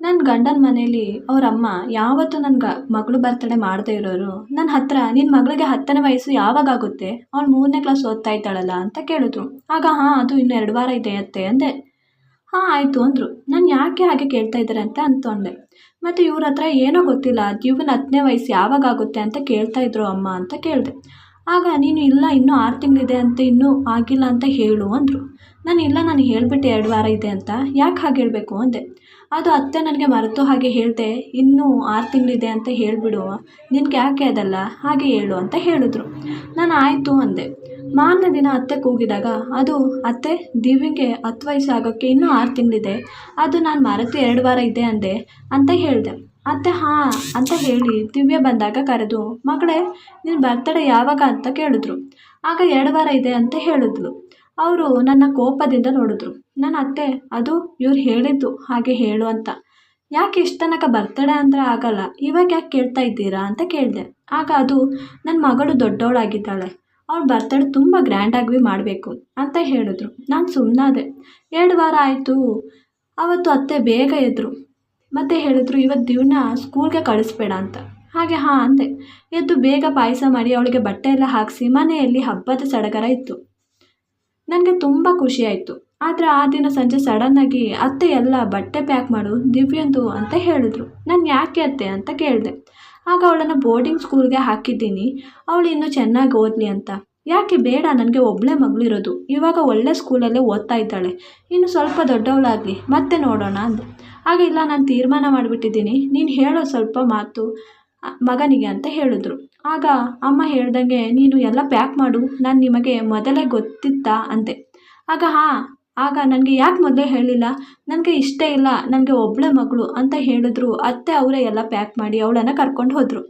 ನನ್ನ ಗಂಡನ ಮನೇಲಿ ಅವರಮ್ಮ ಯಾವತ್ತೂ ನನ್ನ ಮಗಳು ಬರ್ತಡೇ ಮಾಡದೇ ಇರೋರು ನನ್ನ ಹತ್ರ ನಿನ್ನ ಮಗಳಿಗೆ 10ನೇ ವಯಸ್ಸು ಯಾವಾಗಾಗುತ್ತೆ, ಅವಳು 3ನೇ ಕ್ಲಾಸ್ ಓದ್ತಾ ಇದ್ದಾಳಲ್ಲ ಅಂತ ಕೇಳಿದ್ರು. ಆಗ ಹಾಂ, ಅದು ಇನ್ನು 2 ವಾರ ಇದೆ ಅತ್ತೆ ಅಂದೆ. ಹಾಂ ಆಯಿತು ಅಂದರು. ನಾನು ಯಾಕೆ ಹಾಗೆ ಕೇಳ್ತಾ ಇದ್ದಾರೆ ಅಂತ ಅಂದ್ಕೊಂಡೆ. ಮತ್ತು ಇವ್ರ ಹತ್ರ ಏನೋ ಗೊತ್ತಿಲ್ಲ, ದಿವ್ಯನ 10ನೇ ವಯಸ್ಸು ಯಾವಾಗಾಗುತ್ತೆ ಅಂತ ಕೇಳ್ತಾ ಇದ್ರು ಅಮ್ಮ ಅಂತ ಕೇಳಿದೆ. ಆಗ ನೀನು ಇಲ್ಲ ಇನ್ನೂ 6 ತಿಂಗಳಿದೆ ಅಂತ ಇನ್ನೂ ಆಗಿಲ್ಲ ಅಂತ ಹೇಳು ಅಂದರು. ನಾನು ಇಲ್ಲ, ನಾನು ಹೇಳಿಬಿಟ್ಟೆ 2 ವಾರ ಇದೆ ಅಂತ, ಯಾಕೆ ಹಾಗೆ ಹೇಳಬೇಕು ಅಂದೆ. ಅದು ಅತ್ತೆ ನನಗೆ ಮರೆತು ಹಾಗೆ ಹೇಳಿದೆ, ಇನ್ನೂ 6 ತಿಂಗಳಿದೆ ಅಂತ ಹೇಳಿಬಿಡು, ನಿನಗೆ ಯಾಕೆ ಅದಲ್ಲ ಹಾಗೆ ಹೇಳು ಅಂತ ಹೇಳಿದ್ರು. ನಾನು ಆಯಿತು ಅಂದೆ. ಮಾರನೇ ದಿನ ಅತ್ತೆ ಕೂಗಿದಾಗ, ಅದು ಅತ್ತೆ ದಿವ್ಯಂಗೆ 10 ವಯಸ್ಸು ಆಗೋಕ್ಕೆ ಇನ್ನೂ 6 ತಿಂಗಳಿದೆ, ಅದು ನಾನು ಮರೆತು 2 ವಾರ ಇದೆ ಅಂದೆ ಅಂತ ಹೇಳಿದೆ. ಅತ್ತೆ ಹಾಂ ಅಂತ ಹೇಳಿ ದಿವ್ಯ ಬಂದಾಗ ಕರೆದು, ಮಗಳೇ ನಿನ್ನ ಬರ್ತಡೇ ಯಾವಾಗ ಅಂತ ಕೇಳಿದ್ರು. ಆಗ 2 ವಾರ ಇದೆ ಅಂತ ಹೇಳಿದ್ಲು. ಅವರು ನನ್ನ ಕೋಪದಿಂದ ನೋಡಿದ್ರು. ನನ್ನ ಅತ್ತೆ, ಅದು ಇವ್ರು ಹೇಳಿದ್ದು ಹಾಗೆ ಹೇಳು ಅಂತ. ಯಾಕೆ ಇಷ್ಟು ತನಕ ಬರ್ತಡೇ ಅಂದರೆ ಆಗಲ್ಲ, ಇವಾಗ ಯಾಕೆ ಕೇಳ್ತಾ ಇದ್ದೀರಾ ಅಂತ ಕೇಳಿದೆ. ಆಗ ಅದು ನನ್ನ ಮಗಳು ದೊಡ್ಡವಳಾಗಿದ್ದಾಳೆ, ಅವ್ಳ ಬರ್ತಡೇ ತುಂಬ ಗ್ರ್ಯಾಂಡಾಗಿ ಮಾಡಬೇಕು ಅಂತ ಹೇಳಿದ್ರು. ನಾನು ಸುಮ್ಮನಾದೆ. 2 ವಾರ ಆಯಿತು. ಅವತ್ತು ಅತ್ತೆ ಬೇಗ ಎದ್ರು ಮತ್ತು ಹೇಳಿದ್ರು, ಇವತ್ತು ದಿವ್ಯನ ಸ್ಕೂಲ್ಗೆ ಕಳಿಸ್ಬೇಡ ಅಂತ. ಹಾಗೆ ಹಾಂ ಅಂದೆ. ಎದ್ದು ಬೇಗ ಪಾಯಸ ಮಾಡಿ ಅವಳಿಗೆ ಬಟ್ಟೆ ಎಲ್ಲ ಹಾಕಿಸಿ ಮನೆಯಲ್ಲಿ ಹಬ್ಬದ ಸಡಗರ ಇತ್ತು. ನನಗೆ ತುಂಬ ಖುಷಿಯಾಯಿತು. ಆದರೆ ಆ ದಿನ ಸಂಜೆ ಸಡನ್ನಾಗಿ ಅತ್ತೆ ಎಲ್ಲ ಬಟ್ಟೆ ಪ್ಯಾಕ್ ಮಾಡು ದಿವ್ಯಂದು ಅಂತ ಹೇಳಿದ್ರು. ನಾನು ಯಾಕೆ ಅತ್ತೆ ಅಂತ ಕೇಳಿದೆ. ಆಗ ಅವಳನ್ನು ಬೋರ್ಡಿಂಗ್ ಸ್ಕೂಲ್ಗೆ ಹಾಕಿದ್ದೀನಿ, ಅವಳು ಇನ್ನೂ ಚೆನ್ನಾಗಿ ಓದಲಿ ಅಂತ. ಯಾಕೆ ಬೇಡ, ನನಗೆ ಒಬ್ಬಳೇ ಮಗಳಿರೋದು, ಇವಾಗ ಒಳ್ಳೆ ಸ್ಕೂಲಲ್ಲೇ ಓದ್ತಾ ಇದ್ದಾಳೆ, ಇನ್ನು ಸ್ವಲ್ಪ ದೊಡ್ಡವಳಾಗಲಿ ಮತ್ತೆ ನೋಡೋಣ ಅಂದೆ. ಆಗ ಇಲ್ಲ, ನಾನು ತೀರ್ಮಾನ ಮಾಡಿಬಿಟ್ಟಿದ್ದೀನಿ, ನೀನು ಹೇಳೋ ಸ್ವಲ್ಪ ಮಾತು ಮಗನಿಗೆ ಅಂತ ಹೇಳಿದ್ರು. ಆಗ ಅಮ್ಮ ಹೇಳ್ದಂಗೆ, ನೀನು ಎಲ್ಲ ಪ್ಯಾಕ್ ಮಾಡು, ನಾನು ನಿಮಗೆ ಮೊದಲೇ ಗೊತ್ತಿತ್ತಾ ಅಂದೆ. ಆಗ ಹಾಂ. ಆಗ ನನಗೆ ಯಾಕೆ ಮೊದಲೇ ಹೇಳಿಲ್ಲ, ನನಗೆ ಇಷ್ಟ ಇಲ್ಲ, ನನಗೆ ಒಬ್ಬಳೇ ಮಗಳು ಅಂತ ಹೇಳಿದ್ರು. ಅತ್ತೆ ಅವರೇ ಎಲ್ಲ ಪ್ಯಾಕ್ ಮಾಡಿ ಅವಳನ್ನು ಕರ್ಕೊಂಡು ಹೋದರು.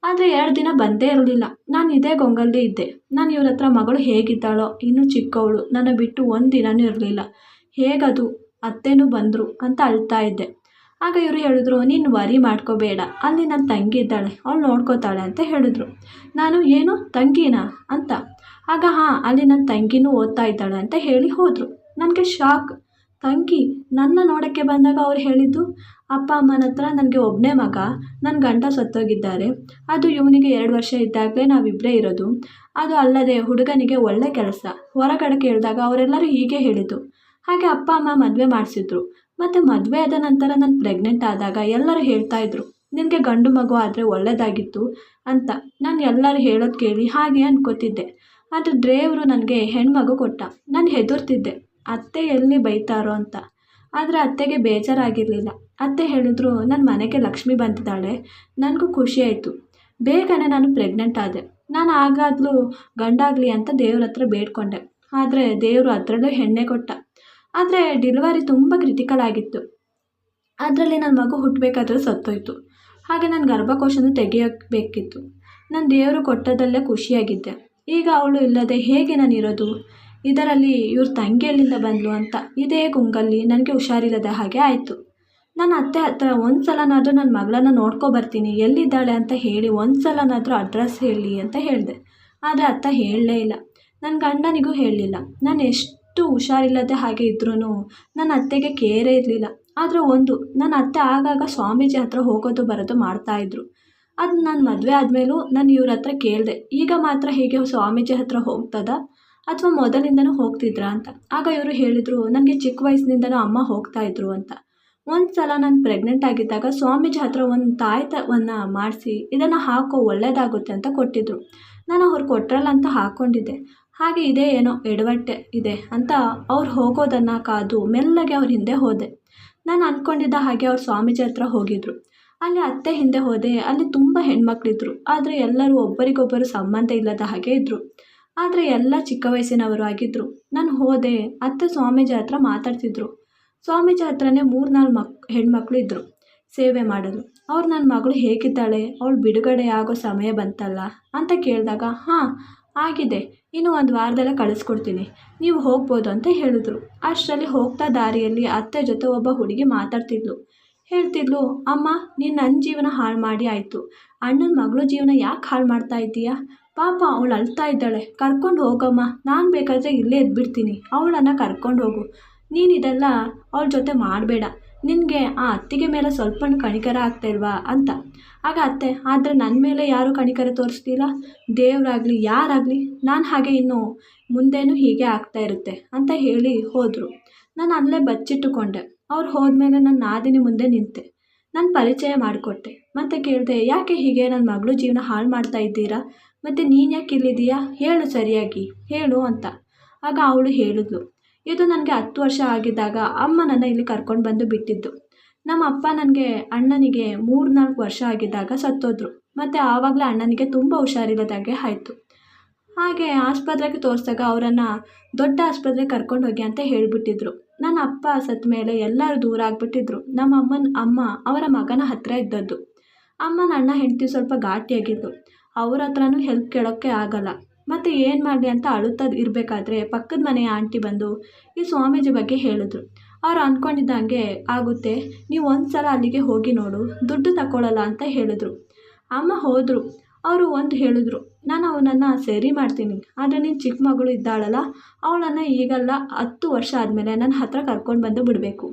ಆದರೆ 2 ದಿನ ಬಂದೇ ಇರಲಿಲ್ಲ. ನಾನು ಇದೇ ಗೊಂಗಲ್ಲೇ ಇದ್ದೆ. ನಾನು ಇವ್ರ ಹತ್ರ ಮಗಳು ಹೇಗಿದ್ದಾಳೋ, ಇನ್ನೂ ಚಿಕ್ಕವಳು, ನನ್ನ ಬಿಟ್ಟು 1 ದಿನವೂ ಇರಲಿಲ್ಲ, ಹೇಗದು ಅತ್ತೆನೂ ಬಂದರು ಅಂತ ಅಳ್ತಾ ಇದ್ದೆ. ಆಗ ಇವರು ಹೇಳಿದ್ರು, ನೀನು ವರಿ ಮಾಡ್ಕೋಬೇಡ, ಅಲ್ಲಿ ನನ್ನ ತಂಗಿ ಇದ್ದಾಳೆ, ಅವಳು ನೋಡ್ಕೋತಾಳೆ ಅಂತ ಹೇಳಿದ್ರು. ನಾನು ಏನು ತಂಗಿನಾ ಅಂತ. ಆಗ ಹಾಂ, ಅಲ್ಲಿ ನನ್ನ ತಂಗಿನೂ ಓದ್ತಾ ಇದ್ದಾಳೆ ಅಂತ ಹೇಳಿ ಹೋದರು. ನನಗೆ ಶಾಕ್. ತಂಗಿ ನನ್ನ ನೋಡೋಕ್ಕೆ ಬಂದಾಗ ಅವ್ರು ಹೇಳಿದ್ದು, ಅಪ್ಪ ಅಮ್ಮನ ಹತ್ರ ನನಗೆ ಒಬ್ಬನೇ ಮಗ, ನನ್ನ ಗಂಡ ಸತ್ತೋಗಿದ್ದಾರೆ, ಅದು ಇವನಿಗೆ 2 ವರ್ಷ ಇದ್ದಾಗಲೇ ನಾವಿಬ್ಬರೇ ಇರೋದು, ಅದು ಅಲ್ಲದೆ ಹುಡುಗನಿಗೆ ಒಳ್ಳೆ ಕೆಲಸ, ಹೊರಗಡೆ ಕೇಳಿದಾಗ ಅವರೆಲ್ಲರೂ ಹೀಗೆ ಹೇಳಿದ್ದು. ಹಾಗೆ ಅಪ್ಪ ಅಮ್ಮ ಮದುವೆ ಮಾಡಿಸಿದ್ರು. ಮತ್ತು ಮದುವೆ ಆದ ನಂತರ ನಾನು ಪ್ರೆಗ್ನೆಂಟ್ ಆದಾಗ ಎಲ್ಲರೂ ಹೇಳ್ತಾಯಿದ್ರು, ನಿನಗೆ ಗಂಡು ಮಗು ಆದರೆ ಒಳ್ಳೆಯದಾಗಿತ್ತು ಅಂತ. ನಾನು ಎಲ್ಲರೂ ಹೇಳೋದು ಕೇಳಿ ಹಾಗೆ ಅನ್ಕೋತಿದ್ದೆ. ಆದರೆ ದೇವರು ನನಗೆ ಹೆಣ್ಮಗು ಕೊಟ್ಟ. ನಾನು ಹೆದರ್ತಿದ್ದೆ, ಅತ್ತೆ ಎಲ್ಲಿ ಬೈತಾರೋ ಅಂತ. ಆದರೆ ಅತ್ತೆಗೆ ಬೇಜಾರಾಗಿರಲಿಲ್ಲ. ಅತ್ತೆ ಹೇಳಿದ್ರು, ನನ್ನ ಮನೆಗೆ ಲಕ್ಷ್ಮಿ ಬಂದಿದ್ದಾಳೆ, ನನಗೂ ಖುಷಿಯಾಯಿತು. ಬೇಗನೆ ನಾನು ಪ್ರೆಗ್ನೆಂಟ್ ಆದೆ. ನಾನು ಆಗಾದ್ಲೂ ಗಂಡಾಗಲಿ ಅಂತ ದೇವ್ರ ಹತ್ರ ಬೇಡ್ಕೊಂಡೆ. ಆದರೆ ದೇವರು ಅದರಲ್ಲೂ ಹೆಣ್ಣೆ ಕೊಟ್ಟ. ಆದರೆ ಡೆಲಿವರಿ ತುಂಬ ಕ್ರಿಟಿಕಲ್ ಆಗಿತ್ತು. ಅದರಲ್ಲಿ ನನ್ನ ಮಗು ಹುಟ್ಟಬೇಕಾದ್ರೆ ಸತ್ತೋಯ್ತು. ಹಾಗೆ ನನ್ನ ಗರ್ಭಕೋಶನೂ ತೆಗೆಯಬೇಕಿತ್ತು. ನಾನು ದೇವರು ಕೊಟ್ಟದಲ್ಲೇ ಖುಷಿಯಾಗಿದ್ದೆ. ಈಗ ಅವಳು ಇಲ್ಲದೆ ಹೇಗೆ ನಾನು ಇರೋದು, ಇದರಲ್ಲಿ ಇವ್ರ ತಂಗಿ ಎಲ್ಲಿಂದ ಬಂದಳು ಅಂತ ಇದೇ ಗುಂಗಲ್ಲಿ ನನಗೆ ಹುಷಾರಿಲ್ಲದ ಹಾಗೆ ಆಯಿತು. ನನ್ನ ಅತ್ತೆ ಹತ್ರ ಒಂದು ಸಲನಾದರೂ ನನ್ನ ಮಗಳನ್ನು ನೋಡ್ಕೊಬರ್ತೀನಿ, ಎಲ್ಲಿದ್ದಾಳೆ ಅಂತ ಹೇಳಿ, ಒಂದು ಸಲನಾದರೂ ಅಡ್ರೆಸ್ ಹೇಳಿ ಅಂತ ಹೇಳಿದೆ. ಆದರೆ ಅತ್ತ ಹೇಳಲೇ ಇಲ್ಲ. ನನ್ನ ಗಂಡನಿಗೂ ಹೇಳಲಿಲ್ಲ. ನಾನು ಎಷ್ಟು ಹುಷಾರಿಲ್ಲದೆ ಹಾಗೆ ಇದ್ರೂ ನನ್ನ ಅತ್ತೆಗೆ ಕೇರೇ ಇರಲಿಲ್ಲ. ಆದರೆ ನನ್ನ ಅತ್ತೆ ಆಗಾಗ ಸ್ವಾಮೀಜಿ ಹತ್ರ ಹೋಗೋದು ಬರೋದು ಮಾಡ್ತಾಯಿದ್ರು. ಅದು ನಾನು ಮದುವೆ ಆದಮೇಲೂ ನಾನು ಇವ್ರ ಹತ್ರ ಕೇಳಿದೆ, ಈಗ ಮಾತ್ರ ಹೀಗೆ ಸ್ವಾಮೀಜಿ ಹತ್ರ ಹೋಗ್ತದ ಅಥವಾ ಮೊದಲಿಂದನೂ ಹೋಗ್ತಿದ್ರಾ ಅಂತ. ಆಗ ಇವರು ಹೇಳಿದರು, ನನಗೆ ಚಿಕ್ಕ ವಯಸ್ಸಿನಿಂದನೂ ಅಮ್ಮ ಹೋಗ್ತಾಯಿದ್ರು ಅಂತ. ಒಂದು ಸಲ ನಾನು ಪ್ರೆಗ್ನೆಂಟ್ ಆಗಿದ್ದಾಗ ಸ್ವಾಮೀಜಿ ಹತ್ರ ಒಂದು ತಾಯ್ತವನ್ನು ಮಾಡಿಸಿ ಇದನ್ನು ಹಾಕೋ ಒಳ್ಳೆಯದಾಗುತ್ತೆ ಅಂತ ಕೊಟ್ಟಿದ್ದರು. ನಾನು ಅವ್ರು ಕೊಟ್ರಲ್ಲ ಅಂತ ಹಾಕ್ಕೊಂಡಿದ್ದೆ. ಹಾಗೆ ಇದೇ ಏನೋ ಎಡವಟ್ಟೆ ಇದೆ ಅಂತ ಅವ್ರು ಹೋಗೋದನ್ನು ಕಾದು ಮೆಲ್ಲಗೆ ಅವ್ರ ಹಿಂದೆ ಹೋದೆ. ನಾನು ಅಂದ್ಕೊಂಡಿದ್ದ ಹಾಗೆ ಅವ್ರು ಸ್ವಾಮೀಜಿ ಹತ್ರ ಹೋಗಿದ್ರು. ಅಲ್ಲಿ ಅತ್ತೆ ಹಿಂದೆ ಹೋದೆ. ಅಲ್ಲಿ ತುಂಬ ಹೆಣ್ಮಕ್ಳಿದ್ರು. ಆದರೆ ಎಲ್ಲರೂ ಒಬ್ಬರಿಗೊಬ್ಬರು ಸಂಬಂಧ ಇಲ್ಲದ ಹಾಗೆ ಇದ್ದರು. ಆದರೆ ಎಲ್ಲ ಚಿಕ್ಕ ವಯಸ್ಸಿನವರು ಆಗಿದ್ದರು. ನಾನು ಹೋದೆ. ಅತ್ತೆ ಸ್ವಾಮೀಜಿ ಹತ್ರ ಮಾತಾಡ್ತಿದ್ರು. ಸ್ವಾಮೀಜಿ ಹತ್ರನೇ 3-4 ಹೆಣ್ಮಕ್ಳು ಇದ್ದರು ಸೇವೆ ಮಾಡಲು. ಅವ್ರು ನನ್ನ ಮಗಳು ಹೇಗಿದ್ದಾಳೆ, ಅವಳು ಬಿಡುಗಡೆ ಆಗೋ ಸಮಯ ಬಂತಲ್ಲ ಅಂತ ಕೇಳಿದಾಗ, ಹಾಂ ಆಗಿದೆ, ಇನ್ನು 1 ವಾರದಲ್ಲೇ ಕಳಿಸ್ಕೊಡ್ತೀನಿ, ನೀವು ಹೋಗ್ಬೋದು ಅಂತ ಹೇಳಿದ್ರು. ಅಷ್ಟರಲ್ಲಿ ಹೋಗ್ತಾ ದಾರಿಯಲ್ಲಿ ಅತ್ತೆ ಜೊತೆ ಒಬ್ಬ ಹುಡುಗಿ ಮಾತಾಡ್ತಿದ್ಲು. ಹೇಳ್ತಿದ್ಲು, ಅಮ್ಮ ನೀನು ನನ್ನ ಜೀವನ ಹಾಳು ಮಾಡಿ ಆಯಿತು, ಅಣ್ಣನ ಮಗಳು ಜೀವನ ಯಾಕೆ ಹಾಳು ಮಾಡ್ತಾ ಇದ್ದೀಯಾ, ಪಾಪ ಅವಳು ಅಳ್ತಾ ಇದ್ದಾಳೆ, ಕರ್ಕೊಂಡು ಹೋಗಮ್ಮ, ನಾನು ಬೇಕಾದರೆ ಇಲ್ಲೇ ಇದ್ಬಿಡ್ತೀನಿ, ಅವಳನ್ನು ಕರ್ಕೊಂಡು ಹೋಗು, ನೀನು ಇದೆಲ್ಲ ಅವಳ ಜೊತೆ ಮಾಡಬೇಡ, ನಿನಗೆ ಆ ಅತ್ತಿಗೆ ಮೇಲೆ ಸ್ವಲ್ಪನೂ ಕನಿಕರ ಆಗ್ತಾ ಇಲ್ವಾ ಅಂತ. ಆಗ ಅತ್ತೆ, ಆದರೆ ನನ್ನ ಮೇಲೆ ಯಾರೂ ಕನಿಕರ ತೋರಿಸ್ತಿಲ್ಲ, ದೇವರಾಗಲಿ ಯಾರಾಗಲಿ ನಾನು ಹಾಗೆ ಇನ್ನು ಮುಂದೇನೂ ಹೀಗೆ ಆಗ್ತಾ ಇರುತ್ತೆ ಅಂತ ಹೇಳಿ ಹೋದರು. ನಾನು ಅಲ್ಲೇ ಬಚ್ಚಿಟ್ಟುಕೊಂಡೆ. ಅವ್ರು ಹೋದ್ಮೇಲೆ ನಾನು ನಾದಿನಿ ಮುಂದೆ ನಿಂತೆ. ನಾನು ಪರಿಚಯ ಮಾಡಿಕೊಟ್ಟೆ ಮತ್ತು ಕೇಳಿದೆ, ಯಾಕೆ ಹೀಗೆ ನನ್ನ ಮಗಳು ಜೀವನ ಹಾಳು ಮಾಡ್ತಾ ಇದ್ದೀರಾ, ಮತ್ತು ನೀನು ಯಾಕೆ ಇಲ್ಲಿದ್ದೀಯಾ, ಹೇಳು ಸರಿಯಾಗಿ ಹೇಳು ಅಂತ. ಆಗ ಅವಳು ಹೇಳಿದ್ಲು, ಇದು ನನಗೆ 10 ವರ್ಷ ಆಗಿದ್ದಾಗ ಅಮ್ಮ ನನ್ನ ಇಲ್ಲಿ ಕರ್ಕೊಂಡು ಬಂದು ಬಿಟ್ಟಿದ್ದು. ನಮ್ಮ ಅಪ್ಪ ನನಗೆ ಅಣ್ಣನಿಗೆ 3-4 ವರ್ಷ ಆಗಿದ್ದಾಗ ಸತ್ತೋದ್ರು. ಮತ್ತು ಆವಾಗಲೇ ಅಣ್ಣನಿಗೆ ತುಂಬ ಹುಷಾರಿಲ್ಲದಾಗೆ ಆಯಿತು. ಹಾಗೆ ಆಸ್ಪತ್ರೆಗೆ ತೋರಿಸಿದಾಗ ಅವರನ್ನು ದೊಡ್ಡ ಆಸ್ಪತ್ರೆಗೆ ಕರ್ಕೊಂಡು ಹೋಗಿ ಅಂತ ಹೇಳಿಬಿಟ್ಟಿದ್ರು. ನನ್ನ ಅಪ್ಪ ಸತ್ತ ಮೇಲೆ ಎಲ್ಲರೂ ದೂರ ಆಗಿಬಿಟ್ಟಿದ್ರು. ನಮ್ಮ ಅಮ್ಮ ಅವರ ಮಗನ ಹತ್ತಿರ ಇದ್ದದ್ದು. ಅಮ್ಮನ ಅಣ್ಣ ಹೆಂಡತಿ ಸ್ವಲ್ಪ ಘಾಟಿಯಾಗಿದ್ದು. ಅವ್ರ ಹತ್ರನೂ ಹೆಲ್ಪ್ ಕೇಳೋಕ್ಕೆ ಆಗಲ್ಲ. ಮತ್ತು ಏನು ಮಾಡಲಿ ಅಂತ ಅಳುತ್ತಾ ಇರಬೇಕಾದ್ರೆ ಪಕ್ಕದ ಮನೆಯ ಆಂಟಿ ಬಂದು ಈ ಸ್ವಾಮೀಜಿ ಬಗ್ಗೆ ಹೇಳಿದ್ರು. ಅವ್ರು ಅಂದ್ಕೊಂಡಿದ್ದಂಗೆ ಆಗುತ್ತೆ, ನೀವು ಒಂದು ಸಲ ಅಲ್ಲಿಗೆ ಹೋಗಿ ನೋಡು, ದುಡ್ಡು ತಗೊಳ್ಳಲ್ಲ ಅಂತ ಹೇಳಿದ್ರು. ಅಮ್ಮ ಹೋದರು. ಅವರು ಒಂದು ಹೇಳಿದ್ರು, ನಾನು ಅವನನ್ನು ಸರಿ ಮಾಡ್ತೀನಿ, ಆದರೆ ನೀನು ಚಿಕ್ಕ ಮಗಳು ಇದ್ದಾಳಲ್ಲ, ಅವಳನ್ನು ಈಗಲ್ಲ 10 ವರ್ಷ ಆದಮೇಲೆ ನನ್ನ ಹತ್ರ ಕರ್ಕೊಂಡು ಬಂದು ಬಿಡಬೇಕು.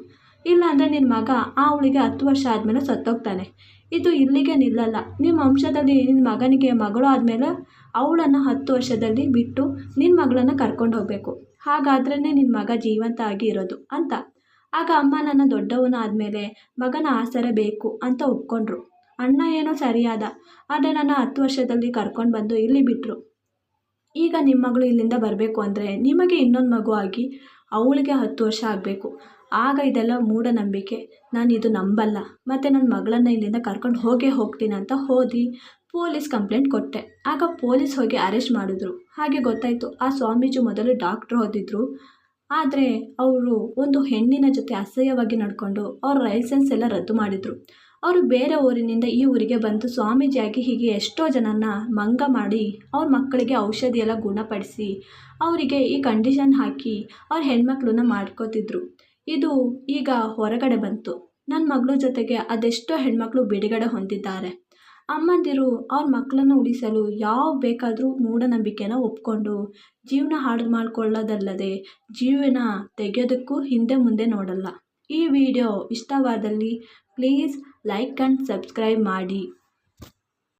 ಇಲ್ಲಾಂದರೆ ನಿನ್ನ ಮಗ ಅವಳಿಗೆ 10 ವರ್ಷ ಆದಮೇಲೆ ಸತ್ತೋಗ್ತಾನೆ. ಇದು ಇಲ್ಲಿಗೆ ನಿಲ್ಲಲ್ಲ. ನಿಮ್ಮ ವಂಶದಲ್ಲಿ ನಿನ್ನ ಮಗನಿಗೆ ಮಗಳು ಆದಮೇಲೆ ಅವಳನ್ನು 10 ವರ್ಷದಲ್ಲಿ ಬಿಟ್ಟು ನಿನ್ನ ಮಗಳನ್ನು ಕರ್ಕೊಂಡು ಹೋಗಬೇಕು. ಹಾಗಾದ್ರೇ ನಿನ್ನ ಮಗ ಜೀವಂತ ಆಗಿ ಇರೋದು ಅಂತ. ಆಗ ಅಮ್ಮ ನನ್ನ ದೊಡ್ಡವನು ಆದಮೇಲೆ ಮಗನ ಆಸರೆ ಬೇಕು ಅಂತ ಒಪ್ಕೊಂಡ್ರು. ಅಣ್ಣ ಏನೋ ಸರಿಯಾದ, ಆದರೆ ನನ್ನ 10 ವರ್ಷದಲ್ಲಿ ಕರ್ಕೊಂಡು ಬಂದು ಇಲ್ಲಿ ಬಿಟ್ಟರು. ಈಗ ನಿಮ್ಮ ಮಗಳು ಇಲ್ಲಿಂದ ಬರಬೇಕು ಅಂದರೆ ನಿಮಗೆ ಇನ್ನೊಂದು ಮಗು ಆಗಿ ಅವಳಿಗೆ 10 ವರ್ಷ ಆಗಬೇಕು. ಆಗ ಇದೆಲ್ಲ ಮೂಢನಂಬಿಕೆ, ನಾನು ಇದು ನಂಬಲ್ಲ, ಮತ್ತು ನನ್ನ ಮಗಳನ್ನು ಇಲ್ಲಿಂದ ಕರ್ಕೊಂಡು ಹೋಗ್ತೀನಿ ಅಂತ ಪೊಲೀಸ್ ಕಂಪ್ಲೇಂಟ್ ಕೊಟ್ಟೆ. ಆಗ ಪೊಲೀಸ್ ಹೋಗಿ ಅರೆಸ್ಟ್ ಮಾಡಿದ್ರು. ಹಾಗೆ ಗೊತ್ತಾಯಿತು, ಆ ಸ್ವಾಮೀಜಿ ಮೊದಲು ಡಾಕ್ಟ್ರ್ ಓದಿದ್ರು, ಆದರೆ ಅವರು ಒಂದು ಹೆಣ್ಣಿನ ಜೊತೆ ಅಸಹ್ಯವಾಗಿ ನಡ್ಕೊಂಡು ಅವ್ರ ಲೈಸೆನ್ಸ್ ಎಲ್ಲ ರದ್ದು ಮಾಡಿದರು. ಅವರು ಬೇರೆ ಊರಿನಿಂದ ಈ ಊರಿಗೆ ಬಂದು ಸ್ವಾಮೀಜಿಯಾಗಿ ಹೀಗೆ ಎಷ್ಟೋ ಜನನ ಮಂಗ ಮಾಡಿ ಅವ್ರ ಮಕ್ಕಳಿಗೆ ಔಷಧಿ ಎಲ್ಲ ಗುಣಪಡಿಸಿ ಅವರಿಗೆ ಈ ಕಂಡೀಷನ್ ಹಾಕಿ ಅವ್ರ ಹೆಣ್ಮಕ್ಳನ್ನ ಮಾಡ್ಕೋತಿದ್ರು. ಇದು ಈಗ ಹೊರಗಡೆ ಬಂತು. ನನ್ನ ಮಗಳ ಜೊತೆಗೆ ಅದೆಷ್ಟೋ ಹೆಣ್ಮಕ್ಳು ಬಿಡುಗಡೆ ಹೊಂದಿದ್ದಾರೆ. ಅಮ್ಮಂದಿರು ಅವ್ರ ಮಕ್ಕಳನ್ನು ಉಳಿಸಲು ಯಾವ ಬೇಕಾದರೂ ಮೂಢನಂಬಿಕೆನ ಒಪ್ಕೊಂಡು ಜೀವನ ಹಾಳು ಮಾಡಿಕೊಳ್ಳೋದಲ್ಲದೆ ಜೀವನ ತೆಗೆಯೋದಕ್ಕೂ ಹಿಂದೆ ಮುಂದೆ ನೋಡಲ್ಲ. ಈ ವಿಡಿಯೋ ಇಷ್ಟವಾದಲ್ಲಿ ಪ್ಲೀಸ್ ಲೈಕ್ ಆ್ಯಂಡ್ ಸಬ್ಸ್ಕ್ರೈಬ್ ಮಾಡಿ.